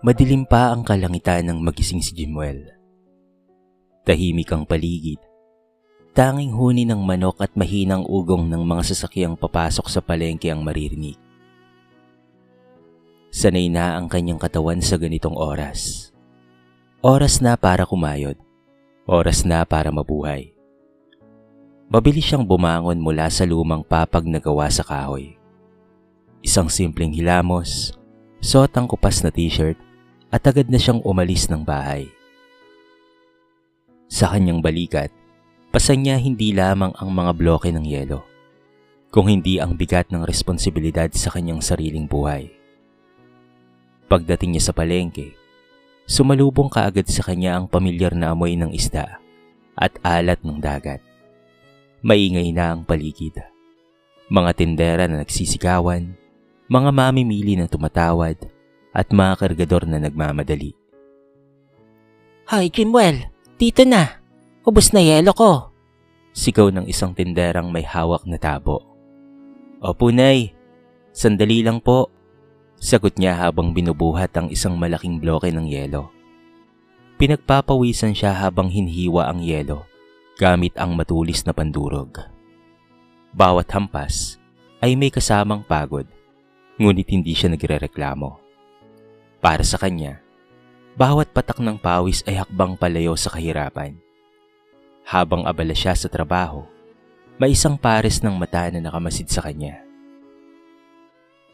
Madilim pa ang kalangitan ng magising si Jimwell. Tahimik ang paligid. Tanging huni ng manok at mahinang ugong ng mga sasakyang papasok sa palengke ang maririnig. Sanay na ang kanyang katawan sa ganitong oras. Oras na para kumayod. Oras na para mabuhay. Mabilis siyang bumangon mula sa lumang papag na gawa sa kahoy. Isang simpleng hilamos, suot ang kupas na t-shirt at agad na siyang umalis ng bahay. Sa kanyang balikat, pasan niya hindi lamang ang mga bloke ng yelo, kung hindi ang bigat ng responsibilidad sa kanyang sariling buhay. Pagdating niya sa palengke, sumalubong kaagad sa kanya ang pamilyar na amoy ng isda at alat ng dagat. Maingay na ang paligid. Mga tindera na nagsisigawan, mga mamimili na tumatawad, at mga kargador na nagmamadali. Hoy Jimwell, dito na. Ubus na yelo ko. Sigaw ng isang tinderang may hawak na tabo. Opo, Nay. Sandali lang po. Sagot niya habang binubuhat ang isang malaking bloke ng yelo. Pinagpapawisan siya habang hinhiwa ang yelo gamit ang matulis na pandurog. Bawat hampas ay may kasamang pagod, ngunit hindi siya nagrereklamo. Para sa kanya, bawat patak ng pawis ay hakbang palayo sa kahirapan. Habang abala siya sa trabaho, may isang pares ng mata na nakamasid sa kanya.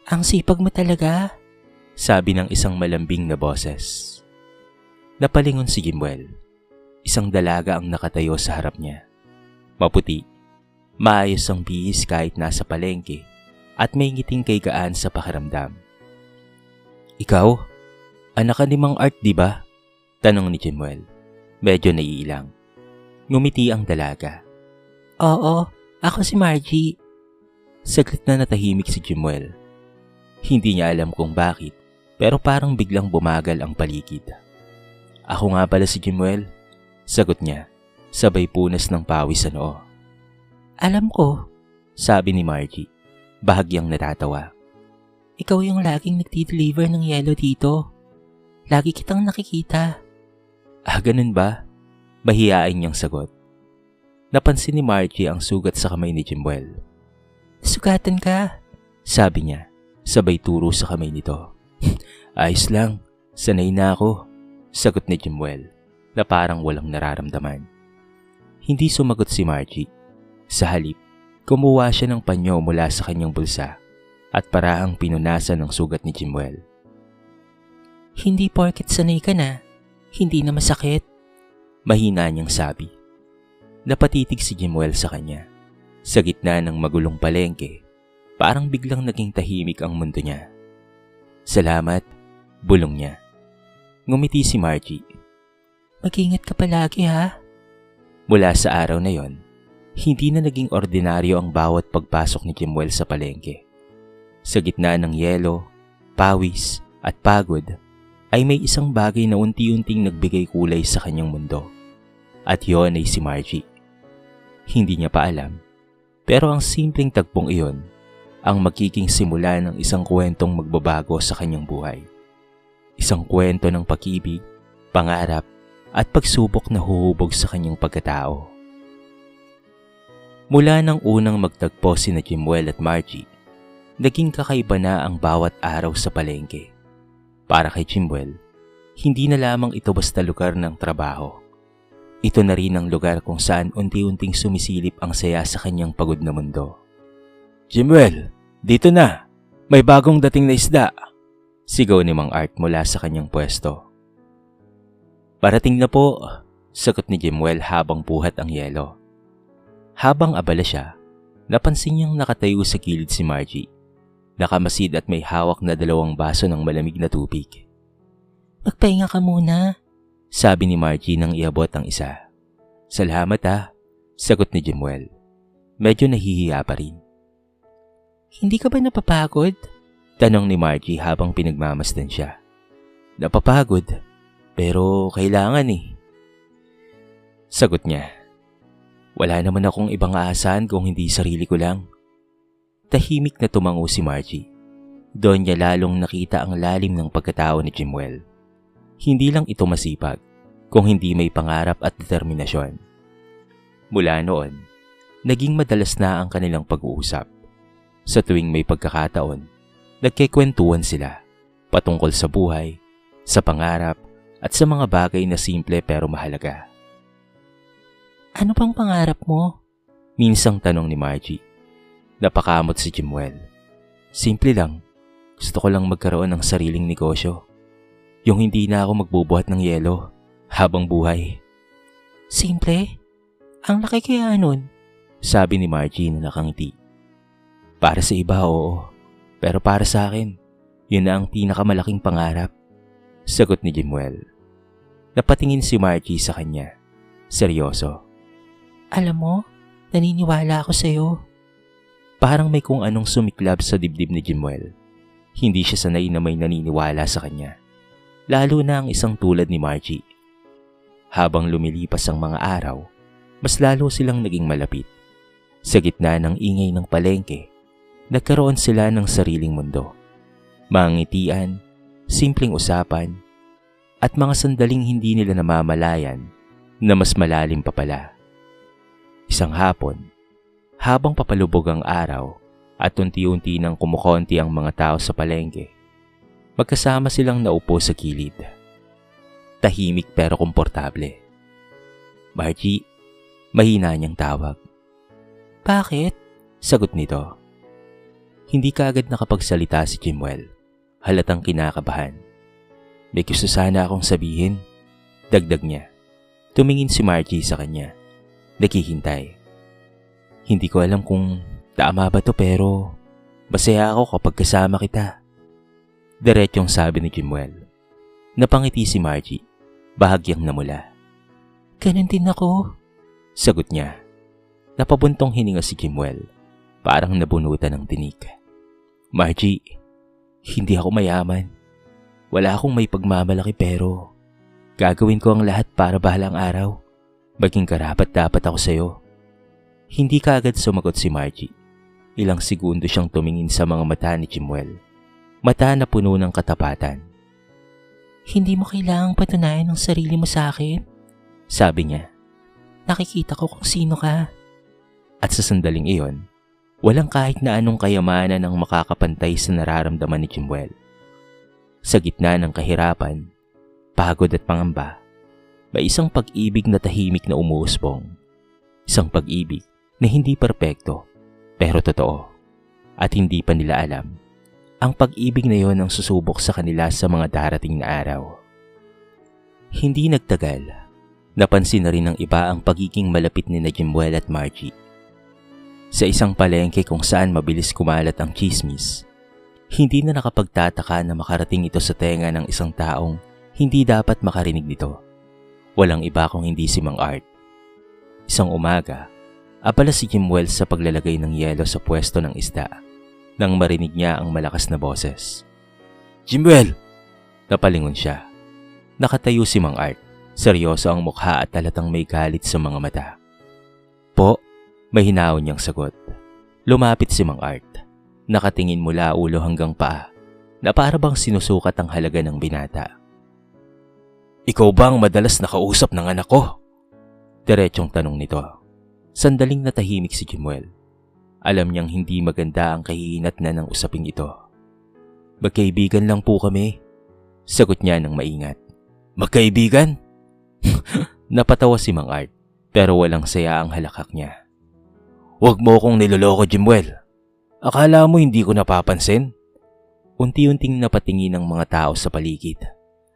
Ang sipag mo talaga, sabi ng isang malambing na boses. Napalingon si Jimwell. Isang dalaga ang nakatayo sa harap niya. Maputi, maayos ang bihis kahit nasa palengke at may ngiting kaygaan sa pakiramdam. Ikaw? Anak ka ni Mang Art, di ba? Tanong ni Jimwell. Medyo naiilang. Ngumiti ang dalaga. Oo, ako si Margie. Saglit na natahimik si Jimwell. Hindi niya alam kung bakit, pero parang biglang bumagal ang paligid. Ako nga pala si Jimwell, sagot niya, sabay punas ng pawis sa noo. Alam ko, sabi ni Margie, bahagyang natatawa. Ikaw yung laging nagdi-deliver ng yelo dito. Lagi kitang nakikita. Ganun ba? Mahiyain niyang sagot. Napansin ni Margie ang sugat sa kamay ni Jimwell. Sugatan ka, sabi niya, sabay turo sa kamay nito. Ayos lang, sanay na ako, sagot ni Jimwell, na parang walang nararamdaman. Hindi sumagot si Margie. Sa halip, kumuha siya ng panyo mula sa kanyang bulsa at parahang pinunasan ng sugat ni Jimwell. Hindi porket sanay ka na, hindi na masakit. Mahina niyang sabi. Napatitig si Jimwell sa kanya. Sa gitna ng magulong palengke, parang biglang naging tahimik ang mundo niya. Salamat, bulong niya. Ngumiti si Margie. Mag-ingat ka palagi ha. Mula sa araw na yon, hindi na naging ordinaryo ang bawat pagpasok ni Jimwell sa palengke. Sa gitna ng yelo, pawis at pagod, ay may isang bagay na unti-unting nagbigay kulay sa kanyang mundo. At yon ay si Margie. Hindi niya pa alam, pero ang simpleng tagpong iyon ang magiging simula ng isang kwentong magbabago sa kanyang buhay. Isang kwento ng pag-ibig, pangarap at pagsubok na huhubog sa kanyang pagkatao. Mula nang unang magtagpo sina Jimwell at Margie, naging kakaiba na ang bawat araw sa palengke. Para kay Jimwell, hindi na lamang ito basta lugar ng trabaho. Ito na rin ang lugar kung saan unti-unting sumisilip ang saya sa kanyang pagod na mundo. Jimwell, dito na! May bagong dating na isda! Sigaw ni Mang Art mula sa kanyang pwesto. Parating na po, sagot ni Jimwell habang buhat ang yelo. Habang abala siya, napansin niyang nakatayo sa gilid si Margie. Nakamasid at may hawak na 2 baso ng malamig na tubig. Magpahinga ka muna, sabi ni Margie nang iabot ang isa. Salamat sagot ni Jimwell. Medyo nahihiya pa rin. Hindi ka ba napapagod? Tanong ni Margie habang pinagmamasdan siya. Napapagod, pero kailangan Sagot niya. Wala naman akong ibang aasahan kung hindi sarili ko lang. Tahimik na tumango si Margie. Doon niya lalong nakita ang lalim ng pagkatao ni Jimwell. Hindi lang ito masipag, kung hindi may pangarap at determinasyon. Mula noon, naging madalas na ang kanilang pag-uusap. Sa tuwing may pagkakataon, nagkikwentuhan sila patungkol sa buhay, sa pangarap, at sa mga bagay na simple pero mahalaga. Ano bang pangarap mo? Minsang tanong ni Margie. Napakamot si Jimwell. Simple lang, gusto ko lang magkaroon ng sariling negosyo. Yung hindi na ako magbubuhat ng yelo habang buhay. Simple? Ang laki kaya nun? Sabi ni Margie na nakangiti. Para sa iba, oo. Pero para sa akin, yun na ang pinakamalaking pangarap. Sagot ni Jimwell. Napatingin si Margie sa kanya. Seryoso. Alam mo, naniniwala ako sa'yo. Parang may kung anong sumiklab sa dibdib ni Jimwell. Hindi siya sanay na may naniniwala sa kanya. Lalo na ang isang tulad ni Margie. Habang lumilipas ang mga araw, mas lalo silang naging malapit. Sa gitna ng ingay ng palengke, nagkaroon sila ng sariling mundo. Mga ngitian, simpleng usapan, at mga sandaling hindi nila namamalayan na mas malalim pa pala. Isang hapon, habang papalubog ang araw at unti-unti nang kumukonti ang mga tao sa palengke, magkasama silang naupo sa gilid. Tahimik pero komportable. Margie, mahina niyang tawag. Bakit? Sagot nito. Hindi kaagad nakapagsalita si Jimwell. Halatang kinakabahan. May gusto sana akong sabihin. Dagdag niya. Tumingin si Margie sa kanya. Naghihintay. Hindi ko alam kung tama ba to pero masaya ako kapag kasama kita. Diretsyong sabi ni Jimwell. Napangiti si Margie. Bahagyang namula. Ganun din ako. Sagot niya. Napabuntong hininga si Jimwell. Parang nabunutan ng tinik. Margie, hindi ako mayaman. Wala akong may pagmamalaki pero gagawin ko ang lahat para bahalang araw. Maging karapat dapat ako sa'yo. Hindi kaagad sumagot si Margie. Ilang segundo siyang tumingin sa mga mata ni Jimwell. Mata na puno ng katapatan. Hindi mo kailangang patunayan ang sarili mo sa akin. Sabi niya. Nakikita ko kung sino ka. At sa sandaling iyon, walang kahit na anong kayamanan ang makakapantay sa nararamdaman ni Jimwell. Sa gitna ng kahirapan, pagod at pangamba, may isang pag-ibig na tahimik na umuusbong. Isang pag-ibig na hindi perpekto, pero totoo. At hindi pa nila alam, ang pag-ibig na yon ang susubok sa kanila sa mga darating na araw. Hindi nagtagal, napansin na rin ng iba ang pagiging malapit ni Jimwell at Margie. Sa isang palengke kung saan mabilis kumalat ang chismis, hindi na nakapagtataka na makarating ito sa tenga ng isang taong hindi dapat makarinig nito. Walang iba kung hindi si Mang Art. Isang umaga, abala si Jimwell sa paglalagay ng yelo sa pwesto ng isda nang marinig niya ang malakas na boses. Jimwell! Napalingon siya. Nakatayo si Mang Art. Seryoso ang mukha at talatang may galit sa mga mata. Po, may hinahon niyang sagot. Lumapit si Mang Art. Nakatingin mula ulo hanggang paa na para bang sinusukat ang halaga ng binata. Ikaw ba ang madalas nakausap ng anak ko? Diretsyong tanong nito. Sandaling natahimik si Jimwell. Alam niyang hindi maganda ang kahihinatnan ng usaping ito. Magkaibigan lang po kami. Sagot niya ng maingat. Magkaibigan? Napatawa si Mang Art pero walang saya ang halakak niya. Huwag mo akong niloloko, Jimwell. Akala mo hindi ko napapansin? Unti-unting napatingin ang mga tao sa paligid.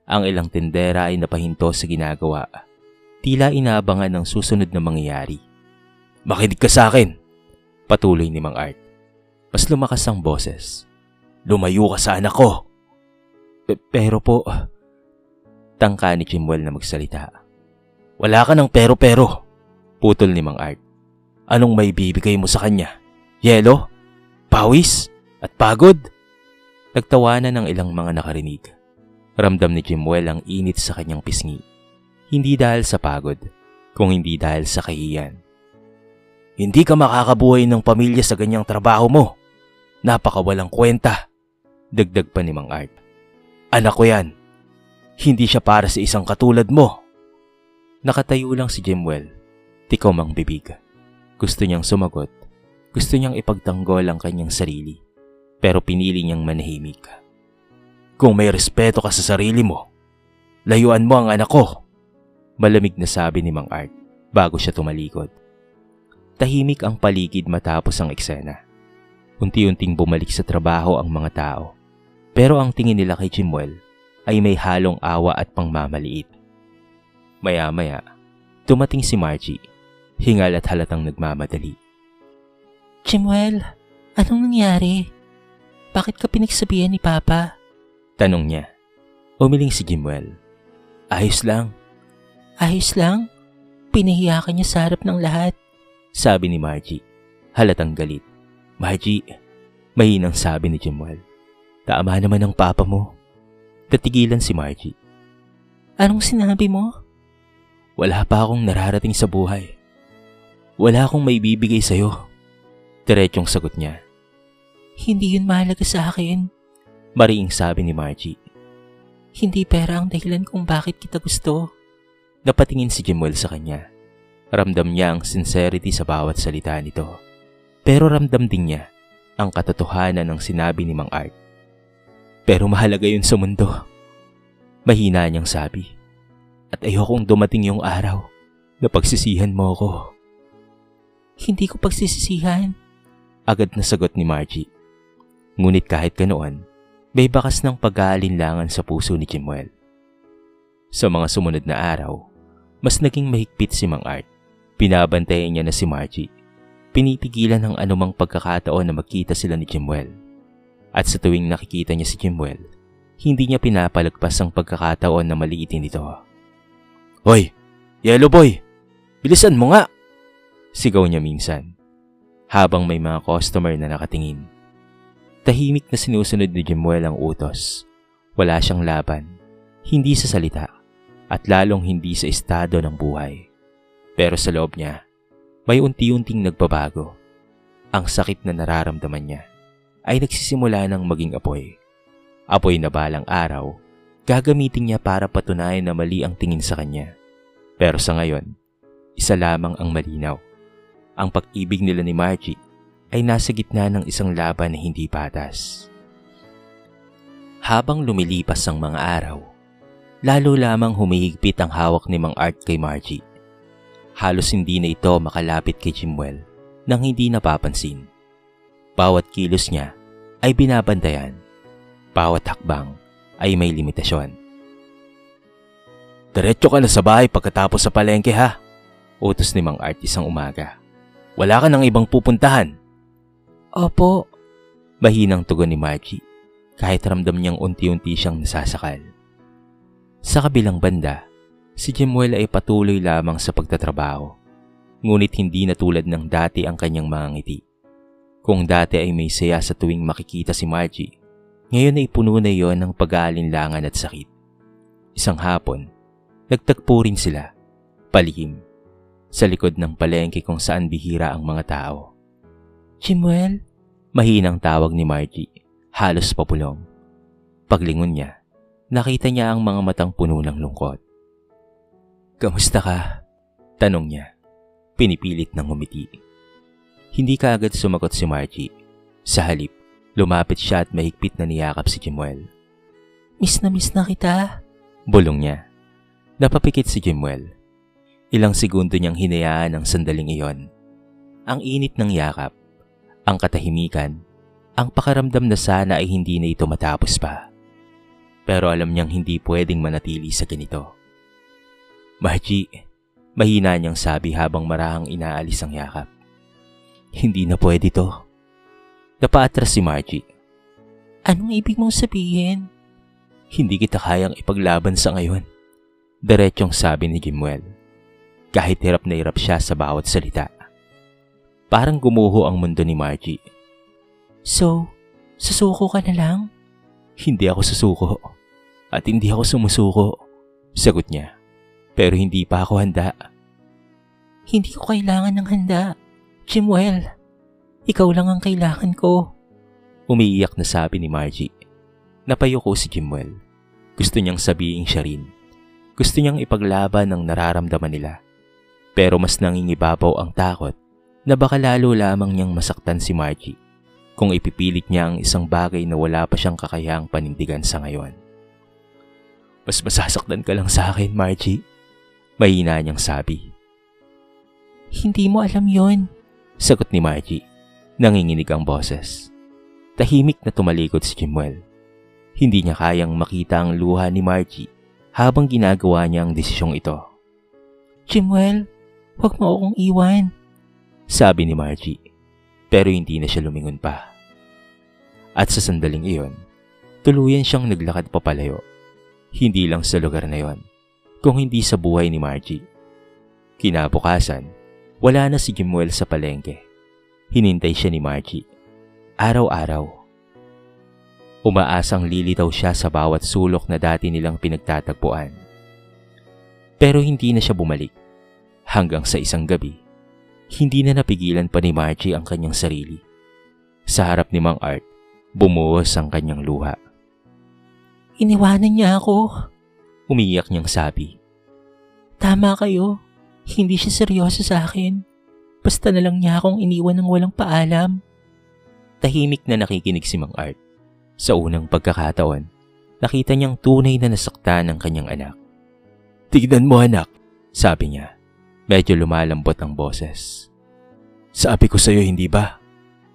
Ang ilang tendera ay napahinto sa ginagawa. Tila inaabangan ng susunod na mangyayari. Makinig ka sa akin! Patuloy ni Mang Art. Mas lumakas ang boses. Lumayo ka sa anak ko! Pero po... Tangka ni Jimwell na magsalita. Wala ka ng pero-pero! Putol ni Mang Art. Anong may bibigay mo sa kanya? Yelo? Pawis? At pagod? Nagtawanan ng ilang mga nakarinig. Ramdam ni Jimwell ang init sa kanyang pisngi. Hindi dahil sa pagod, kung hindi dahil sa kahiyan. Hindi ka makakabuhay ng pamilya sa ganyang trabaho mo. Napakawalang kwenta. Dagdag pa ni Mang Art. Anak ko yan. Hindi siya para sa isang katulad mo. Nakatayo lang si Jimwell. Tikom ang bibig. Gusto niyang sumagot. Gusto niyang ipagtanggol ang kanyang sarili. Pero pinili niyang manahimik. Kung may respeto ka sa sarili mo, layuan mo ang anak ko. Malamig na sabi ni Mang Art bago siya tumalikod. Tahimik ang paligid matapos ang eksena. Unti-unting bumalik sa trabaho ang mga tao. Pero ang tingin nila kay Jimwell ay may halong awa at pangmamaliit. Maya-maya, dumating si Margie. Hingal at halatang nagmamadali. Jimwell, anong nangyari? Bakit ka pinagsabihan ni Papa? Tanong niya. Umiling si Jimwell. Ayos lang. Ayos lang? Pinahiya ka niya sa harap ng lahat. Sabi ni Margie. Halatang galit. Margie, mahinang sabi ni Jimwell. Tama naman ang papa mo. Tatigilan si Margie. Anong sinabi mo? Wala pa akong nararating sa buhay. Wala akong maibibigay sa'yo. Diretsong sagot niya. Hindi yun mahalaga sa akin. Mariing sabi ni Margie. Hindi pera ang dahilan kung bakit kita gusto. Napatingin si Jimwell sa kanya. Ramdam niya ang sincerity sa bawat salita nito. Pero ramdam din niya ang katotohanan ng sinabi ni Mang Art. Pero mahalaga yun sa mundo. Mahina niyang sabi. At ayokong dumating yung araw na pagsisihan mo ako. Hindi ko pagsisisihan. Agad na sagot ni Margie. Ngunit kahit ganoon, may bakas ng pag-aalinlangan sa puso ni Jimwell. Sa mga sumunod na araw, mas naging mahigpit si Mang Art. Binabantayan niya na si Margie. Pinitigilan ang anumang pagkakataon na magkita sila ni Jimwell. At sa tuwing nakikita niya si Jimwell, hindi niya pinapalagpas ang pagkakataon na maliitin ito. Hoy, Yellow Boy! Bilisan mo nga! Sigaw niya minsan, habang may mga customer na nakatingin. Tahimik na sinusunod ni Jimwell ang utos. Wala siyang laban, hindi sa salita, at lalong hindi sa estado ng buhay. Pero sa loob niya, may unti-unting nagbabago. Ang sakit na nararamdaman niya ay nagsisimula ng maging apoy. Apoy na balang araw, gagamitin niya para patunayan na mali ang tingin sa kanya. Pero sa ngayon, isa lamang ang malinaw. Ang pag-ibig nila ni Margie ay nasa gitna ng isang laban na hindi patas. Habang lumilipas ang mga araw, lalo lamang humihigpit ang hawak ni Mang Art kay Margie. Halos hindi na ito makalapit kay Jimwell nang hindi napapansin. Bawat kilos niya ay binabantayan. Bawat hakbang ay may limitasyon. Diretso ka na sa bahay pagkatapos sa palengke ha? Utos ni Mang Art isang umaga. Wala ka nang ibang pupuntahan. Opo. Mahinang tugon ni Margie kahit ramdam niyang unti-unti siyang nasasakal. Sa kabilang banda, si Jimwell ay patuloy lamang sa pagtatrabaho. Ngunit hindi na tulad ng dati ang kanyang mga ngiti. Kung dati ay may saya sa tuwing makikita si Margie, ngayon ay puno na iyon ng pag-aalinlangan at sakit. Isang hapon, nagtagpo rin sila, palihim, sa likod ng palengke kung saan bihira ang mga tao. Jimwell? Mahinang tawag ni Margie, halos papulong. Paglingon niya, nakita niya ang mga matang puno ng lungkot. Kamusta ka? Tanong niya. Pinipilit ng ngumiti. Hindi kaagad sumagot si Margie. Sa halip, lumapit siya at mahigpit na niyakap si Jimwell. Miss na kita. Bulong niya. Napapikit si Jimwell. Ilang segundo niyang hinayaan ang sandaling iyon. Ang init ng yakap, ang katahimikan, ang pakaramdam na sana ay hindi na ito matapos pa. Pero alam niyang hindi pwedeng manatili sa ganito. Margie, mahina niyang sabi habang marahang inaalis ang yakap. Hindi na pwede to. Napaatras si Margie. Anong ibig mong sabihin? Hindi kita kayang ipaglaban sa ngayon. Diretsyong sabi ni Jimwell. Kahit hirap na hirap siya sa bawat salita. Parang gumuho ang mundo ni Margie. So, susuko ka na lang? Hindi ako susuko. At hindi ako sumusuko. Sagot niya. Pero hindi pa ako handa. Hindi ko kailangan ng handa. Jimwell, ikaw lang ang kailangan ko. Umiiyak na sabi ni Margie. Napayuko si Jimwell. Gusto niyang sabihin siya rin. Gusto niyang ipaglaban ang nararamdaman nila. Pero mas nangingibabaw ang takot na baka lalo lamang niyang masaktan si Margie kung ipipilit niya ang isang bagay na wala pa siyang kakayahang panindigan sa ngayon. Mas masasaktan ka lang sa akin, Margie. Mahina niyang sabi. Hindi mo alam yon, Sagot ni Margie. Nanginginig ang boses. Tahimik na tumalikod si Chimuel. Hindi niya kayang makita ang luha ni Margie habang ginagawa niya ang desisyong ito. Chimuel, huwag mo akong iwan. Sabi ni Margie. Pero hindi na siya lumingon pa. At sa sandaling iyon, tuluyan siyang naglakad papalayo. Hindi lang sa lugar na yon, kung hindi sa buhay ni Margie. Kinabukasan, wala na si Chimuel sa palengke. Hinintay siya ni Margie. Araw-araw. Umaasang lilitaw siya sa bawat sulok na dati nilang pinagtatagpuan. Pero hindi na siya bumalik. Hanggang sa isang gabi, hindi na napigilan pa ni Margie ang kanyang sarili. Sa harap ni Mang Art, bumuhos ang kanyang luha. Iniwanan niya ako. Umiiyak niyang sabi. Tama kayo. Hindi siya seryoso sa akin. Basta na lang niya akong iniwan ng walang paalam. Tahimik na nakikinig si Mang Art. Sa unang pagkakataon, nakita niyang tunay na nasaktan ang kanyang anak. Tignan mo anak, sabi niya. Medyo lumalambot ang boses. Sabi ko sa'yo hindi ba?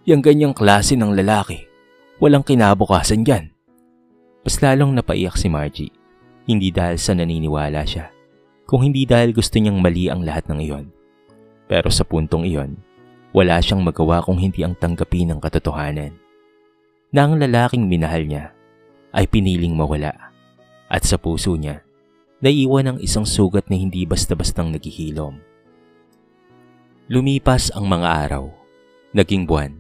Yang ganyang klase ng lalaki, walang kinabukasan yan. Mas lalong napaiyak si Margie. Hindi dahil sa naniniwala siya, kung hindi dahil gusto niyang mali ang lahat ng iyon. Pero sa puntong iyon, wala siyang magawa kung hindi ang tanggapin ang katotohanan. Na ang lalaking minahal niya ay piniling mawala. At sa puso niya, naiwan ang isang sugat na hindi basta-bastang naghihilom. Lumipas ang mga araw, naging buwan,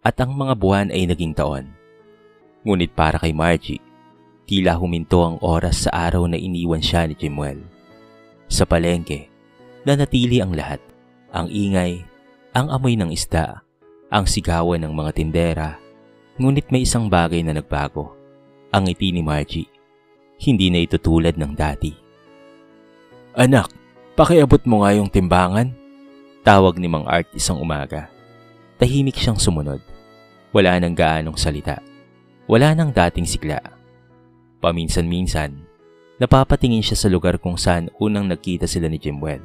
at ang mga buwan ay naging taon. Ngunit para kay Margie, tila huminto ang oras sa araw na iniwan siya ni Chimuel. Sa palengke, nanatili ang lahat. Ang ingay, ang amoy ng isda, ang sigawan ng mga tindera. Ngunit may isang bagay na nagbago. Ang ngiti ni Margie. Hindi na ito tulad ng dati. Anak, pakiabot mo nga yung timbangan. Tawag ni Mang Art isang umaga. Tahimik siyang sumunod. Wala nang gaanong salita. Wala nang dating sigla. Paminsan-minsan, napapatingin siya sa lugar kung saan unang nagkita sila ni Chimuel.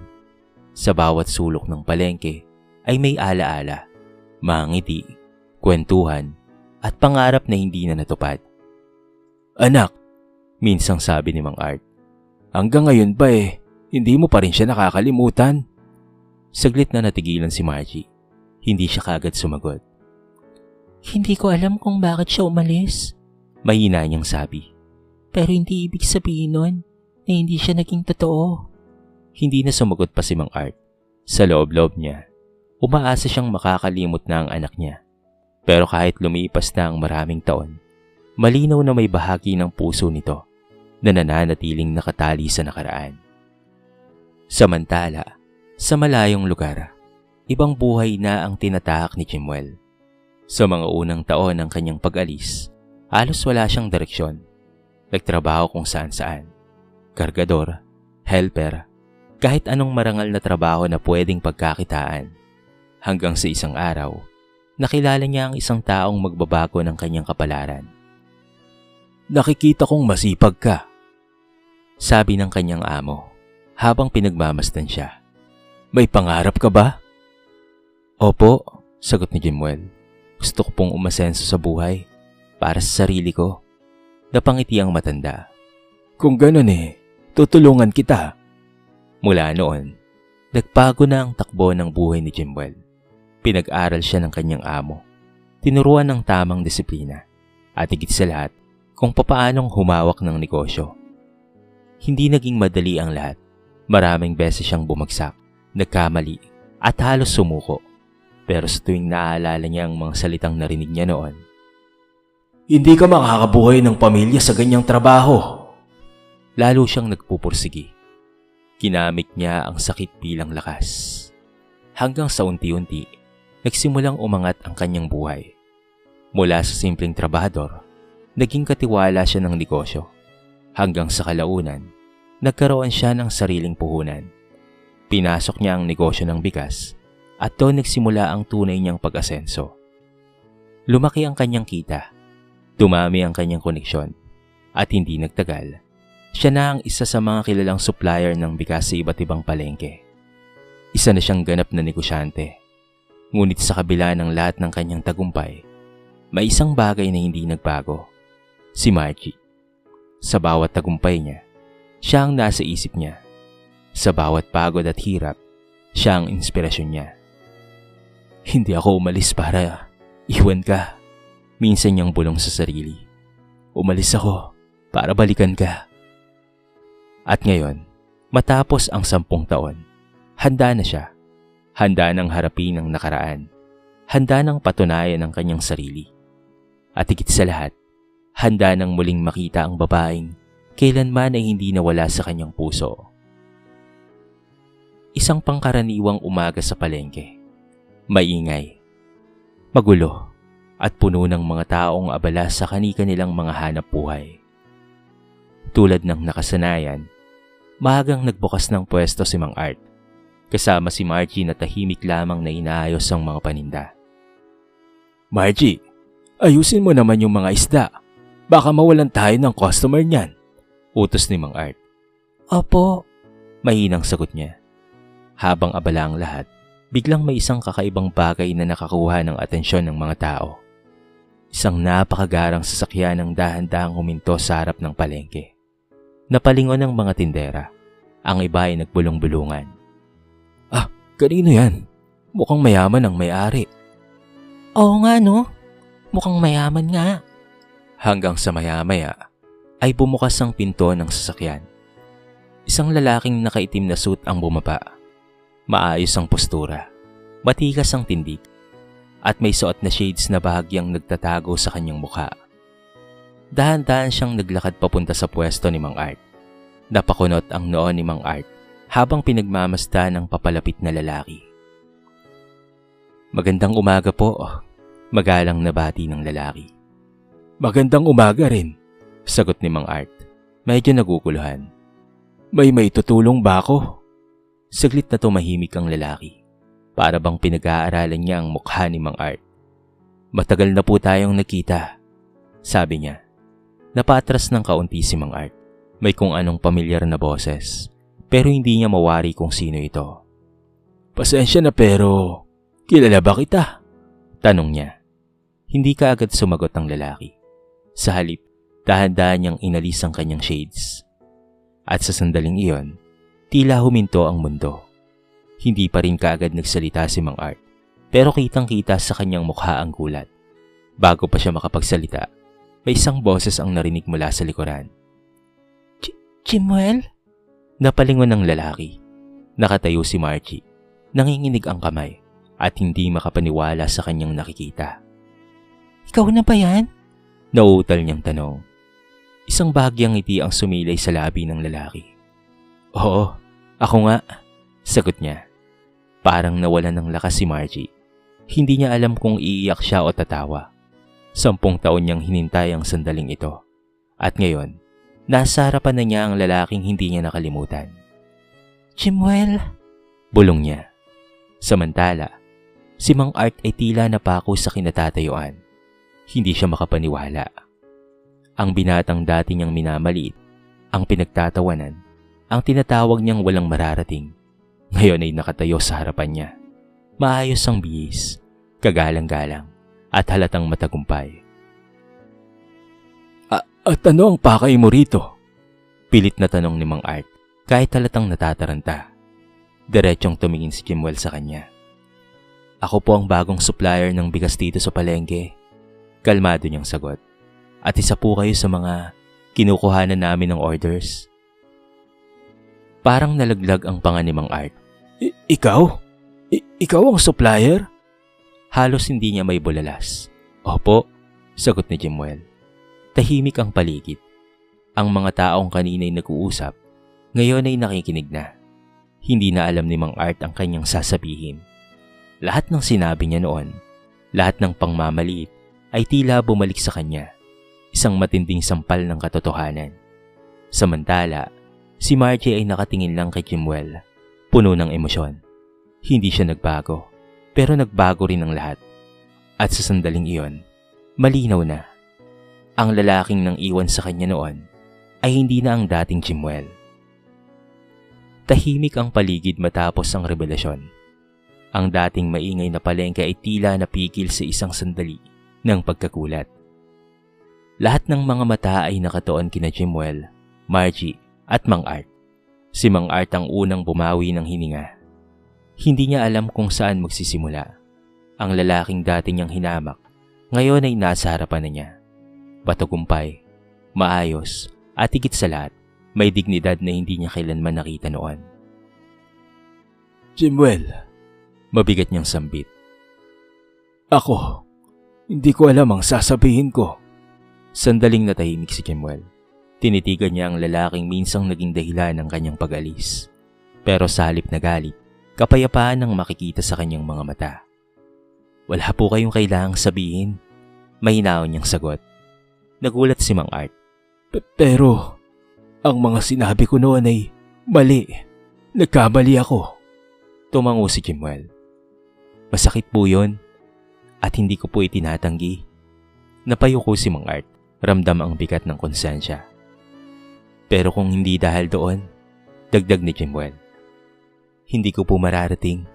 Sa bawat sulok ng palengke ay may alaala, mga ngiti, kwentuhan, at pangarap na hindi na natupad. Anak, minsang sabi ni Mang Art, hanggang ngayon ba hindi mo pa rin siya nakakalimutan? Saglit na natigilan si Margie. Hindi siya kagad sumagot. Hindi ko alam kung bakit siya umalis. Mahina niyang sabi. Pero hindi ibig sabihin nun na hindi siya naging totoo. Hindi na sumagot pa si Mang Art. Sa loob-loob niya, umaasa siyang makakalimot na ang anak niya. Pero kahit lumipas na ang maraming taon, malinaw na may bahagi ng puso nito na nananatiling nakatali sa nakaraan. Samantala, sa malayong lugar, ibang buhay na ang tinatahak ni Chimuel. Sa mga unang taon ng kanyang pag-alis, halos wala siyang direksyon. Nagtrabaho kung saan-saan. Kargador, helper, kahit anong marangal na trabaho na pwedeng pagkakitaan. Hanggang sa isang araw, nakilala niya ang isang taong magbabago ng kanyang kapalaran. Nakikita kong masipag ka, sabi ng kanyang amo habang pinagmamasdan siya. May pangarap ka ba? Opo, sagot ni Chimuel. Gusto ko pong umasenso sa buhay para sa sarili ko. Napangiti ang matanda. Kung ganun tutulungan kita. Mula noon, nagbago na ang takbo ng buhay ni Chimuel. Pinag-aral siya ng kanyang amo. Tinuruan ng tamang disiplina. At higit sa lahat, kung papaanong humawak ng negosyo. Hindi naging madali ang lahat. Maraming beses siyang bumagsak, nagkamali, at halos sumuko. Pero sa tuwing naaalala niya ang mga salitang narinig niya noon, hindi ka makakabuhay ng pamilya sa ganyang trabaho. Lalo siyang nagpupursigi. Ginamit niya ang sakit bilang lakas. Hanggang sa unti-unti, nagsimulang umangat ang kanyang buhay. Mula sa simpleng trabahador, naging katiwala siya ng negosyo. Hanggang sa kalaunan, nagkaroon siya ng sariling puhunan. Pinasok niya ang negosyo ng bigas at doon nagsimula ang tunay niyang pag-asenso. Lumaki ang kanyang kita, dumami ang kanyang koneksyon, at hindi nagtagal, siya na ang isa sa mga kilalang supplier ng bigas sa iba't ibang palengke. Isa na siyang ganap na negosyante. Ngunit sa kabila ng lahat ng kanyang tagumpay, may isang bagay na hindi nagbago. Si Margie. Sa bawat tagumpay niya, siya ang nasa isip niya. Sa bawat pagod at hirap, siya ang inspirasyon niya. Hindi ako umalis para iwan ka. Minsan niyang bulong sa sarili. Umalis ako para balikan ka. At ngayon, matapos ang 10 taon, handa na siya. Handa nang harapin ang nakaraan. Handa nang patunayan ang kanyang sarili. At higit sa lahat, handa nang muling makita ang babaeng kailanman ay hindi nawala sa kanyang puso. Isang pangkaraniwang umaga sa palengke. Maingay, magulo, at puno ng mga taong abala sa kani-kanilang mga hanap buhay. Tulad ng nakasanayan, maagang nagbukas ng pwesto si Mang Art, kasama si Margie na tahimik lamang na inaayos ang mga paninda. Margie, ayusin mo naman yung mga isda. Baka mawalan tayo ng customer niyan. Utos ni Mang Art. Opo. Mahinang sagot niya. Habang abala ang lahat, biglang may isang kakaibang bagay na nakakuha ng atensyon ng mga tao. Isang napakagarang sasakyan ng dahan-dahang huminto sa harap ng palengke. Napalingon ng mga tindera. Ang iba ay nagbulong-bulungan. Ah, kanino yan? Mukhang mayaman ang may-ari. Oo nga no, mukhang mayaman nga. Hanggang sa maya-maya ay bumukas ang pinto ng sasakyan. Isang lalaking nakaitim na suit ang bumaba. Maayos ang postura, matikas ang tindig, at may suot na shades na bahagyang nagtatago sa kanyang mukha. Dahan-dahan siyang naglakad papunta sa pwesto ni Mang Art. Napakunot ang noo ni Mang Art habang pinagmamasdan ng papalapit na lalaki. Magandang umaga po, magalang na bati ng lalaki. Magandang umaga rin, sagot ni Mang Art. Medyo naguguluhan. May tutulong ba ako? Saglit na tumahimik ang lalaki. Para bang pinag-aaralan niya ang mukha ni Mang Art. Matagal na po tayong nakita, sabi niya. Napatras ng kaunti si Mang Art. May kung anong pamilyar na boses, pero hindi niya mawari kung sino ito. Pasensya na pero, kilala ba kita? Tanong niya. Hindi kaagad sumagot ang lalaki. Sa halip, dahan-dahan niyang inalis ang kanyang shades. At sa sandaling iyon, tila huminto ang mundo. Hindi pa rin kaagad nagsalita si Mang Art, pero kitang-kita sa kanyang mukha ang gulat. Bago pa siya makapagsalita, may isang boses ang narinig mula sa likuran. Chimuel? Napalingon ng lalaki. Nakatayo si Margie, nanginginig ang kamay at hindi makapaniwala sa kanyang nakikita. Ikaw na ba yan? Nauutal niyang tanong. Isang bahagyang ngiti ang sumilay sa labi ng lalaki. Oo, ako nga, sagot niya. Parang nawalan ng lakas si Margie. Hindi niya alam kung iiyak siya o tatawa. 10 taon niyang hinintay ang sandaling ito. At ngayon, nasa harapan na niya ang lalaking hindi niya nakalimutan. Chimuel? Bulong niya. Samantala, si Mang Art ay tila napako sa kinatatayuan. Hindi siya makapaniwala. Ang binatang dati niyang minamaliit, ang pinagtatawanan, ang tinatawag niyang walang mararating, ngayon ay nakatayo sa harapan niya. Maayos ang bihis, kagalang-galang, at halatang matagumpay. At ano ang pakay mo rito? Pilit na tanong ni Mang Art, kahit halatang natataranta. Diretsyong tumingin si Chimuel sa kanya. Ako po ang bagong supplier ng bigas dito sa palengke. Kalmado niyang sagot. At isa po kayo sa mga kinukuhanan namin ng orders. Parang nalaglag ang panga ni Mang Art. Ikaw? Ikaw ang supplier? Halos hindi niya may bulalas. Opo, sagot ni Chimuel. Tahimik ang paligid. Ang mga taong kanina'y nag-uusap, ngayon ay nakikinig na. Hindi na alam ni Mang Art ang kanyang sasabihin. Lahat ng sinabi niya noon, lahat ng pangmamaliit, ay tila bumalik sa kanya. Isang matinding sampal ng katotohanan. Samantala, si Margie ay nakatingin lang kay Chimuel, puno ng emosyon. Hindi siya nagbago, pero nagbago rin ang lahat. At sa sandaling iyon, malinaw na. Ang lalaking nang iwan sa kanya noon ay hindi na ang dating Chimuel. Tahimik ang paligid matapos ang revelasyon. Ang dating maingay na palengke ay tila napigil sa isang sandali ng pagkagulat. Lahat ng mga mata ay nakatuon kina Chimuel, Margie at Mang Art. Si Mang Art ang unang bumawi ng hininga. Hindi niya alam kung saan magsisimula. Ang lalaking dati niyang hinamak, ngayon ay nasa harapan na niya. Patagumpay, maayos, at higit sa lahat, may dignidad na hindi niya kailanman nakita noon. Chimuel, Mabigat niyang sambit. ako, hindi ko alam ang sasabihin ko. Sandaling natahimik si Chimuel. Tinitigan niya ang lalaking minsang naging dahilan ng kanyang pag-alis. Pero sa halip na galit, kapayapaan ang makikita sa kanyang mga mata. Wala po kayong kailangang sabihin. Mahinaon niyang sagot. Nagulat si Mang Art. Pero, ang mga sinabi ko noon ay mali. Nagkamali ako. Tumango si Chimuel. Masakit po yun. At hindi ko po itinatanggi. Napayuko si Mang Art. Ramdam ang bigat ng konsensya. Pero kung hindi dahil doon, dagdag ni Chimuel, hindi ko po mararating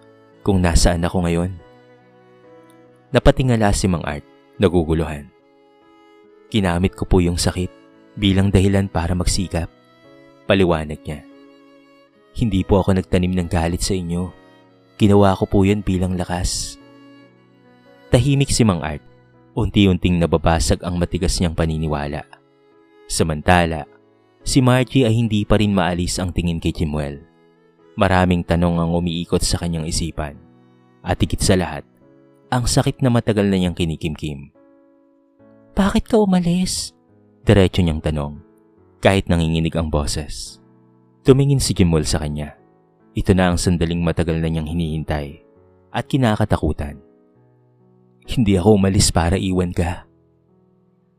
kung nasaan ako ngayon. Napatingala si Mang Art, naguguluhan. Ginamit ko po yung sakit bilang dahilan para magsikap. Paliwanag niya. Hindi po ako nagtanim ng galit sa inyo. Ginawa ko po yun bilang lakas. Tahimik si Mang Art. Unti-unting nababasag ang matigas niyang paniniwala. Samantala, si Margie ay hindi pa rin maalis ang tingin kay Chimuel. Maraming tanong ang umiikot sa kanyang isipan. At higit sa lahat, ang sakit na matagal na niyang kinikimkim. Bakit ka umalis? Diretso niyang tanong, kahit nanginginig ang boses. Tumingin si Chimuel sa kanya. Ito na ang sandaling matagal na niyang hinihintay at kinakatakutan. Hindi ako umalis para iwan ka.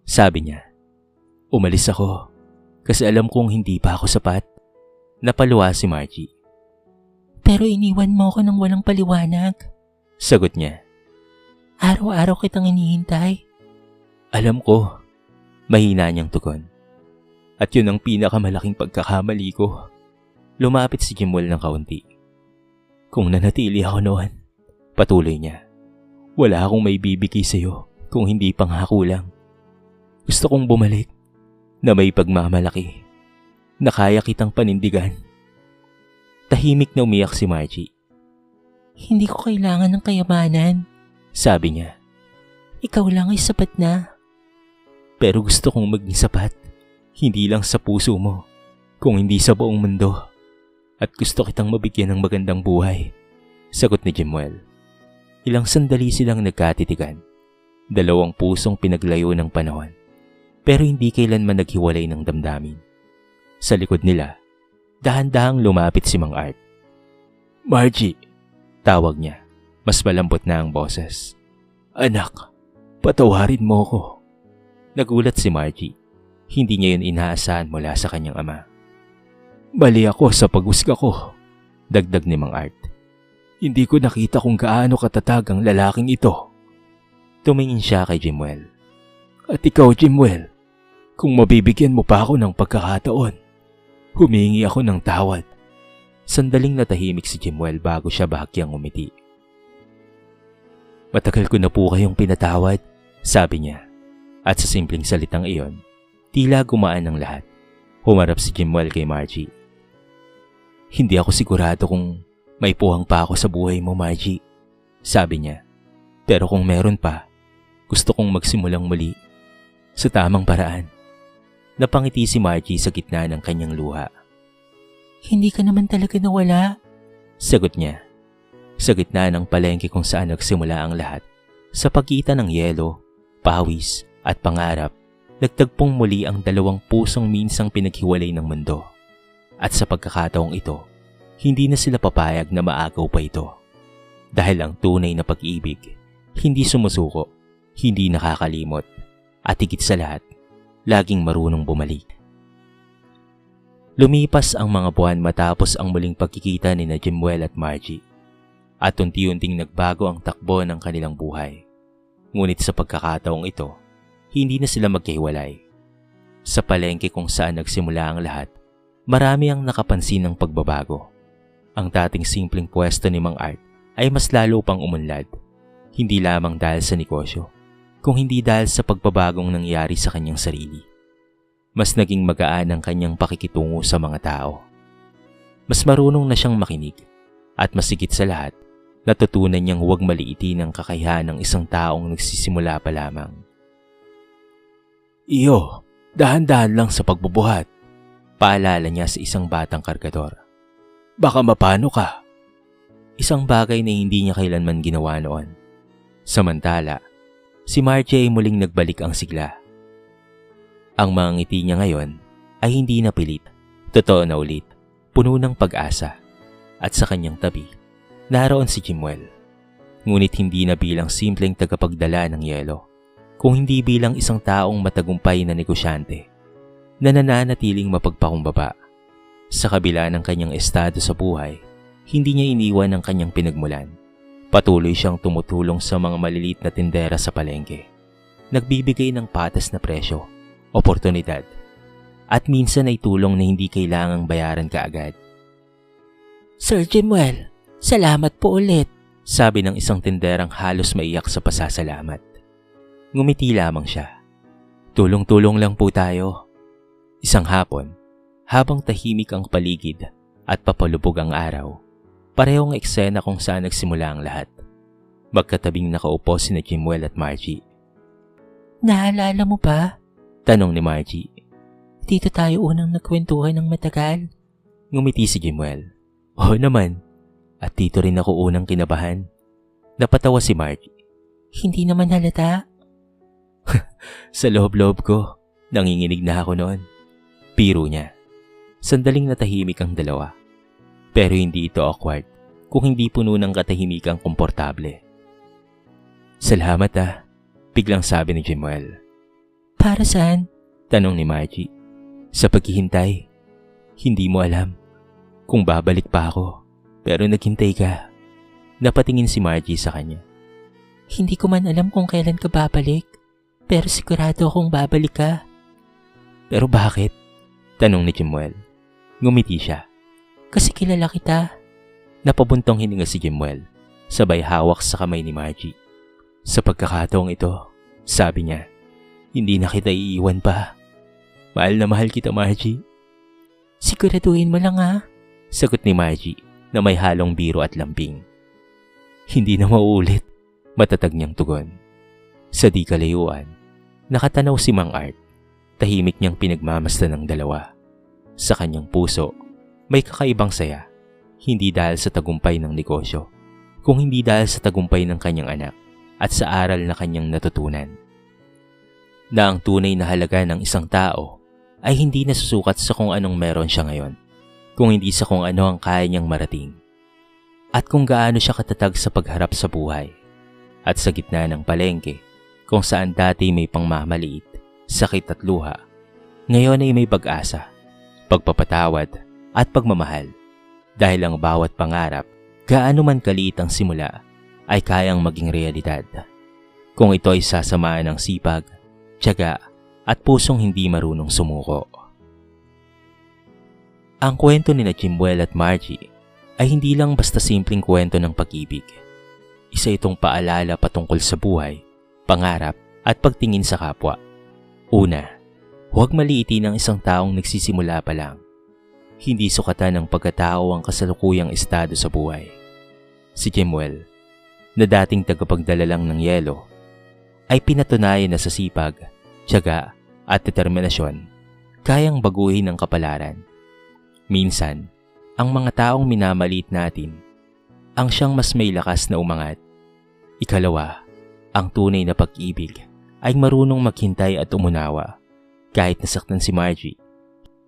Sabi niya, umalis ako kasi alam kong hindi pa ako sapat. Napaluwa si Margie. Pero iniwan mo ako ng walang paliwanag. Sagot niya. Araw-araw kitang hinihintay. Alam ko, mahina niyang tugon. At yun ang pinakamalaking pagkakamali ko. Lumapit si Chimuel ng kaunti. Kung nanatili ako noon, patuloy niya. Wala akong may bibigay sa'yo kung hindi pangako lang. Gusto kong bumalik na may pagmamalaki, na kaya kitang panindigan. Tahimik na umiyak si Margie. Hindi ko kailangan ng kayamanan. Sabi niya. Ikaw lang ay sapat na. Pero gusto kong maging sapat, hindi lang sa puso mo, kung hindi sa buong mundo. At gusto kitang mabigyan ng magandang buhay. Sagot ni Chimuel. Ilang sandali silang nagkatitigan. Dalawang pusong pinaglayo ng panahon. Pero hindi kailanman naghiwalay ng damdamin. Sa likod nila, dahan-dahang lumapit si Mang Art. Margie, Tawag niya. Mas malambot na ang boses. anak, patawarin mo ko. Nagulat si Margie. Hindi niya yun inaasahan mula sa kanyang ama. Mali ako sa paghusga ko. Dagdag ni Mang Art. Hindi ko nakita kung gaano katatag ang lalaking ito. Tumingin siya kay Chimuel. At ikaw, Chimuel, kung mabibigyan mo pa ako ng pagkakataon, humingi ako ng tawad. Sandaling natahimik si Chimuel bago siya bahagyang umiti. Matagal ko na po kayong pinatawad, sabi niya. At sa simpleng salitang iyon, tila gumaan ang lahat. Humarap si Chimuel kay Margie. Hindi ako sigurado kung may puwang pa ako sa buhay mo, Margie, sabi niya. Pero kung meron pa, gusto kong magsimulang muli sa tamang paraan. Napangiti si Margie sa gitna ng kanyang luha. Hindi ka naman talaga nawala. Sagot niya. Sa gitna ng palengke kung saan nagsimula ang lahat, sa pagitan ng yelo, pawis at pangarap, nagtagpong muli ang dalawang pusong minsang pinaghiwalay ng mundo. At sa pagkakataong ito, hindi na sila papayag na maagaw pa ito. Dahil ang tunay na pag-ibig, hindi sumusuko, hindi nakakalimot, at higit sa lahat, laging marunong bumalik. Lumipas ang mga buwan matapos ang muling pagkikita ni na Jimwell at Margie at unti-unting nagbago ang takbo ng kanilang buhay. Ngunit sa pagkakataong ito, hindi na sila magkahiwalay. Sa palengke kung saan nagsimula ang lahat, marami ang nakapansin ng pagbabago. Ang dating simpleng pwesto ni Mang Art ay mas lalo pang umunlad, hindi lamang dahil sa negosyo, kung hindi dahil sa pagbabagong nangyari sa kanyang sarili. Mas naging magaan ang kanyang pakikitungo sa mga tao. Mas marunong na siyang makinig at mas higit sa lahat, natutunan niyang huwag maliitin ang kakayahan ng isang taong nagsisimula pa lamang. Iyo, dahan-dahan lang sa pagbubuhat. Paalala niya sa isang batang kargador. Baka mapano ka. Isang bagay na hindi niya kailanman ginawa noon. Samantala, si Margie ay muling nagbalik ang sigla. Ang mga ngiti niya ngayon ay hindi na pilit, totoo na ulit, puno ng pag-asa. At sa kanyang tabi, naroon si Jimwell. Ngunit hindi na bilang simpleng tagapagdala ng yelo, kung hindi bilang isang taong matagumpay na negosyante na nananatiling mapagpakumbaba. Sa kabila ng kanyang estado sa buhay, hindi niya iniwan ang kanyang pinagmulan. Patuloy siyang tumutulong sa mga maliliit na tindera sa palengke. Nagbibigay ng patas na presyo, oportunidad, at minsan ay tulong na hindi kailangang bayaran kaagad. Sir Jimwell, salamat po ulit. Sabi ng isang tinderang halos maiyak sa pasasalamat. Ngumiti lamang siya. Tulong-tulong lang po tayo. Isang hapon, habang tahimik ang paligid at papalubog ang araw, parehong eksena kung saan nagsimula ang lahat. Magkatabing nakaupo sina Jimwell at Margie. Naalala mo ba? Tanong ni Margie. Dito tayo unang nagkwentuhan ng matagal. Ngumiti si Jimwell. Oo naman. At dito rin ako unang kinabahan. Napatawa si Margie. Hindi naman halata. Sa loob-loob ko, nanginginig na ako noon. Biro niya. Sandaling natahimik ang dalawa. Pero hindi ito awkward kung hindi puno ng katahimikang komportable. Salamat biglang sabi ni Jimwell. Para saan? Tanong ni Margie. Sa paghihintay, hindi mo alam kung babalik pa ako, pero naghintay ka. Napatingin si Margie sa kanya. Hindi ko man alam kung kailan ka babalik, pero sigurado akong babalik ka. Pero bakit? Tanong ni Jimwell. Ngumiti siya. Kasi kilala kita. Napabuntong hininga si Jimwell, sabay hawak sa kamay ni Margie. Sa pagkakataong ito, sabi niya, hindi na kita iiwan pa. Mahal na mahal kita, Margie. Siguraduhin mo lang Sagot ni Margie na may halong biro at lambing. Hindi na mauulit, matatag niyang tugon. Sa di kalayuan, nakatanaw si Mang Art. Tahimik niyang pinagmamasdan ng dalawa. Sa kanyang puso, may kakaibang saya. Hindi dahil sa tagumpay ng negosyo, kung hindi dahil sa tagumpay ng kanyang anak at sa aral na kanyang natutunan. Na ang tunay na halaga ng isang tao ay hindi nasusukat sa kung anong meron siya ngayon, kung hindi sa kung ano ang kaya niyang marating, at kung gaano siya katatag sa pagharap sa buhay. At sa gitna ng palengke, kung saan dati may pangmamaliit, sakit at luha, ngayon ay may pag-asa, pagpapatawad at pagmamahal, dahil ang bawat pangarap, gaano man kaliit ang simula, ay kayang maging realidad. Kung ito ay sasamaan ng sipag, tiyaga at pusong hindi marunong sumuko. Ang kwento ni na Jimwell at Margie ay hindi lang basta simpleng kwento ng pag-ibig. Isa itong paalala patungkol sa buhay, pangarap at pagtingin sa kapwa. Una, huwag maliitin ang isang taong nagsisimula pa lang. Hindi sukatan ng pagkatao ang kasalukuyang estado sa buhay. Si Jimwell, na dating tagapagdala lang ng yelo, ay pinatunayan na sa sipag, tiyaga at determinasyon, kayang baguhin ang kapalaran. Minsan, ang mga taong minamaliit natin, ang siyang mas may lakas na umangat. Ikalawa, ang tunay na pag-ibig ay marunong maghintay at umunawa. Kahit nasaktan si Margie,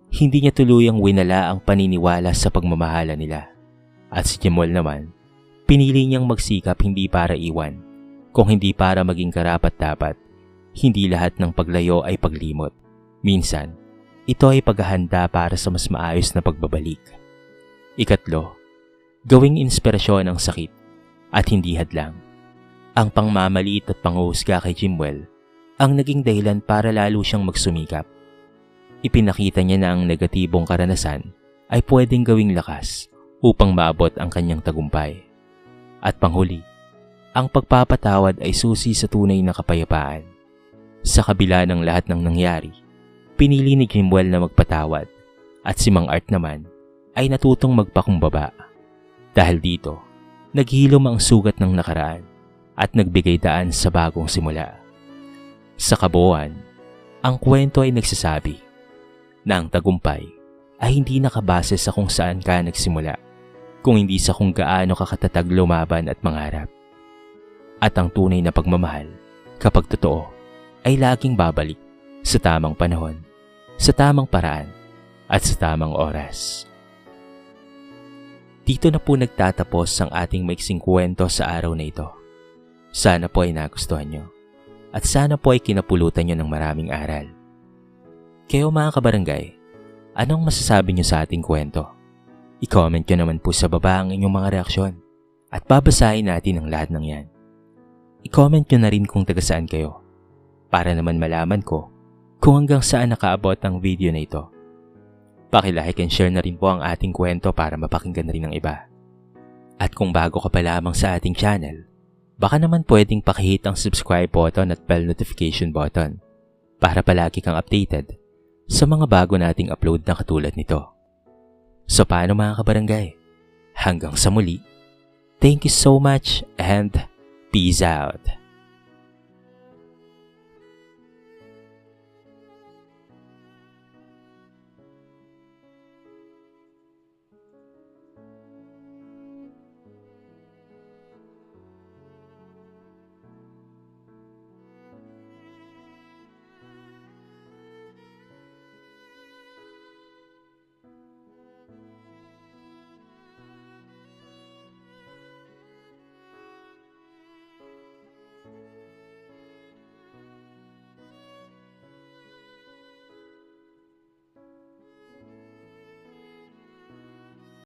hindi niya tuluyang winala ang paniniwala sa pagmamahala nila. At si Jimwell naman, pinili niyang magsikap hindi para iwan, kung hindi para maging karapat-dapat. Hindi lahat ng paglayo ay paglimot. Minsan, ito ay paghahanda para sa mas maayos na pagbabalik. Ikatlo, gawing inspirasyon ang sakit at hindi hadlang. Ang pangmamaliit at panghuhusga kay Jimwell ang naging dahilan para lalo siyang magsumikap. Ipinakita niya na ang negatibong karanasan ay pwedeng gawing lakas upang maabot ang kanyang tagumpay. At panghuli, ang pagpapatawad ay susi sa tunay na kapayapaan. Sa kabila ng lahat ng nangyari, pinili ni Jimwell na magpatawad at si Mang Art naman ay natutong magpakumbaba. Dahil dito, naghilom ang sugat ng nakaraan at nagbigay daan sa bagong simula. Sa kabuuan, ang kwento ay nagsasabi na ang tagumpay ay hindi nakabase sa kung saan ka nagsimula, kung hindi sa kung gaano ka katatag lumaban at mangarap. At ang tunay na pagmamahal, kapag totoo, ay laging babalik sa tamang panahon, sa tamang paraan, at sa tamang oras. Dito na po nagtatapos ang ating maiksing kwento sa araw na ito. Sana po ay nagustuhan nyo, at sana po ay kinapulutan nyo ng maraming aral. Kayo mga kabarangay, anong masasabi nyo sa ating kwento? I-comment nyo naman po sa baba ang inyong mga reaksyon, at babasahin natin ang lahat ng yan. I-comment nyo na rin kung taga saan kayo, para naman malaman ko kung hanggang saan nakaabot ang video na ito. Paki-like and share na rin po ang ating kwento para mapakinggan rin ng iba. At kung bago ka pa lamang sa ating channel, baka naman pwedeng pakihit ang subscribe button at bell notification button para palagi kang updated sa mga bago nating upload na katulad nito. So paano mga kabarangay? Hanggang sa muli, thank you so much and peace out!